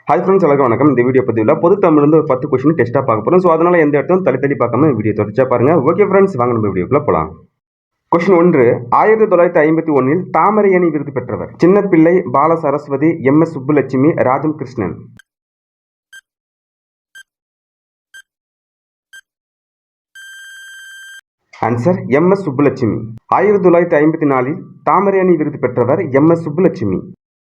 Hi friends, எல்லாருக்கும் வணக்கம். இந்த வீடியோ பதிவில் பொது தமிழ்ந்து ஒரு 10 கொஸ்டின் டெஸ்ட்டாக பார்க்க போகிறோம். ஸோ அதனால் எந்த இடத்தையும் தள்ளி பார்க்காம வீடியோ தொடர்ச்சியாக பாருங்கள். ஓகே ஃப்ரெண்ட்ஸ், வாங்க நம்ம வீடியோக்குள்ளே போகலாம். கொஸ்டின் 1. 1951 தாமரை அணி விருது பெற்றவர்? Chinna Pillai, Bala Saraswati, MS Subbulakshmi, Rajam Krishnan. Answer MS Subbulakshmi. 1954 தாமரை அணி விருது பெற்றவர் MS சுப்புலட்சுமி.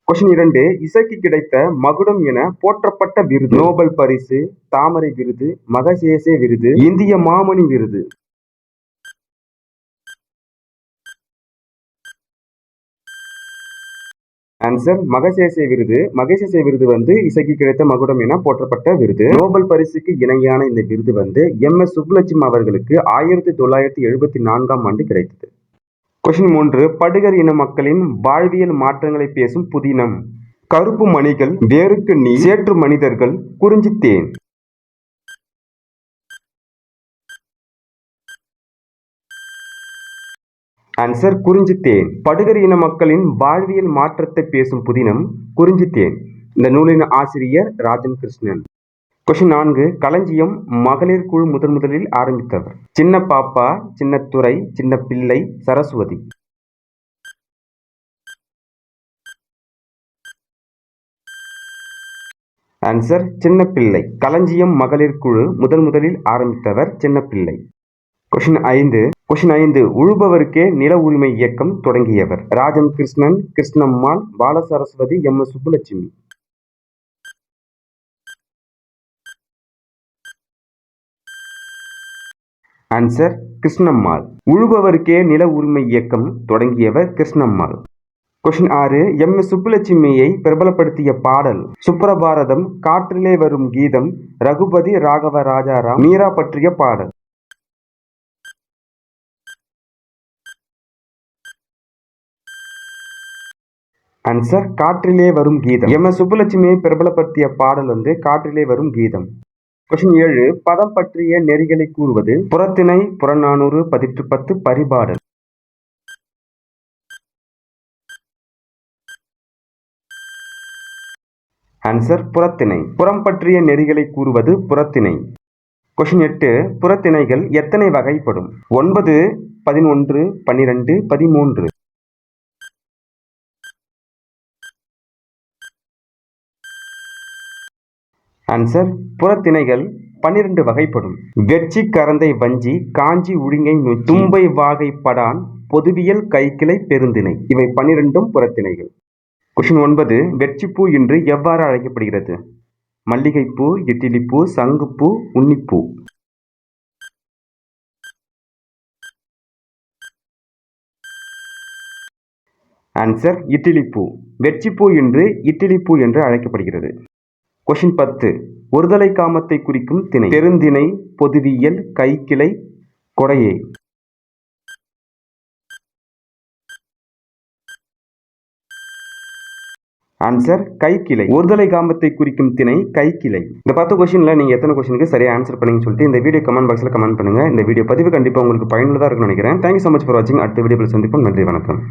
கொஸ்டின் 2. இசைக்கு கிடைத்த மகுடம் என போற்றப்பட்ட விருது? நோபல் பரிசு, தாமரை விருது, மகசேசே விருது, இந்திய மாமணி விருது. ஆன்சர் மகசேசே விருது. மகசேசே விருது இசைக்கு கிடைத்த மகுடம் என போற்றப்பட்ட விருது. நோபல் பரிசுக்கு இணையான இந்த விருது MS சுப்புலட்சுமி அவர்களுக்கு 1974ஆம் ஆண்டு கிடைத்தது. கொஸ்டின் 3. படுகர் இன மக்களின் வாழ்வியல் மாற்றங்களை பேசும் புதினம்? கருப்பு மணிகள், வேருக்கு நீ, சேற்று மனிதர்கள், குறிஞ்சி தேன். ஆன்சர் குறிஞ்சி தேன். படுகர் இன மக்களின் வாழ்வியல் மாற்றத்தை பேசும் புதினம் குறிஞ்சி தேன். இந்த நூலின் ஆசிரியர் ராஜம் கிருஷ்ணன். கொஸ்டின் 4. களஞ்சியம் மகளிர் குழு முதலில் ஆரம்பித்தவர்? சின்ன பாப்பா, சின்னத்துரை, சின்ன பிள்ளை, சரஸ்வதி. ஆன்சர் சின்ன பிள்ளை. களஞ்சியம் மகளிர் குழு முதலில் ஆரம்பித்தவர் சின்ன பிள்ளை. கொஸ்டின் 5. உழுபவருக்கே நில உரிமை இயக்கம் தொடங்கியவர்? ராஜம் கிருஷ்ணன், கிருஷ்ணம்மாள், பால சரஸ்வதி, MS சுப்புலட்சுமி. ஆன்சர் கிருஷ்ணம்மாள். உழுபவருக்கே நில உரிமை இயக்கம் தொடங்கியவர் கிருஷ்ணம்மாள். கொஸ்டின் 6. MS சுப்புலட்சுமியை பிரபலப்படுத்திய பாடல்? சுப்ரபாரதம், காற்றிலே வரும் கீதம், ரகுபதி ராகவ ராஜாராம், மீரா பற்றிய பாடல். ஆன்சர் காற்றிலே வரும் கீதம். MS சுப்புலட்சுமியை பிரபலப்படுத்திய பாடல் காற்றிலே வரும் கீதம். கொஸ்டின் 7. பதம் பற்றிய நெறிகளை கூறுவது? புறத்திணை, புறநானூறு, பதிற்று 10, பரிபாடல். ஆன்சர் புறத்திணை. புறம் பற்றிய நெறிகளை கூறுவது புறத்திணை. கொஸ்டின் 8. புறத்திணைகள் எத்தனை வகைப்படும்? 9, 11, 12, 13. ஆன்சர் புறத்திணைகள் 12 வகைப்படும். வெட்சி கரந்தை வஞ்சி, காஞ்சி உழிங்கை நொச்சி, தும்பை வாகை படான், பொதுவியல் கைக்கிளை பெருந்திணை. இவை 12 புறத்திணைகள். கொஸ்டின் 9. வெட்சிப்பூ என்று எவ்வாறு அழைக்கப்படுகிறது? மல்லிகைப்பூ, இட்டிலிப்பூ, சங்குப்பூ, உன்னிப்பூ. ஆன்சர் இட்டிலிப்பூ. வெட்சிப்பூ என்று இட்டிலிப்பூ என்று அழைக்கப்படுகிறது. கொஸ்டின் 10. ஒருதலை காமத்தை குறிக்கும் திணை? பெருந்திணை, பொதுவியல், கைக்கிளை, கொடையை. ஆன்சர் கைக்கிளை. ஒருதலை காமத்தை குறிக்கும் திணை கைக்கிளை. இந்த 10 கொஸ்டின்ல நீங்க எத்தனை கொஸ்டினுக்கு சரியா ஆன்சர் பண்ணீங்கன்னு சொல்லிட்டு இந்த வீடியோ கமெண்ட் பாக்ஸ்ல கமெண்ட் பண்ணுங்க. இந்த வீடியோ பதிவு கண்டிப்பா உங்களுக்கு பயனுள்ளதா இருக்கும்னு நினைக்கிறேன். தேங்க்யூ so much ஃபார் வாட்சிங். அடுத்த வீடியோவில் சந்திப்போம். நன்றி, வணக்கம்.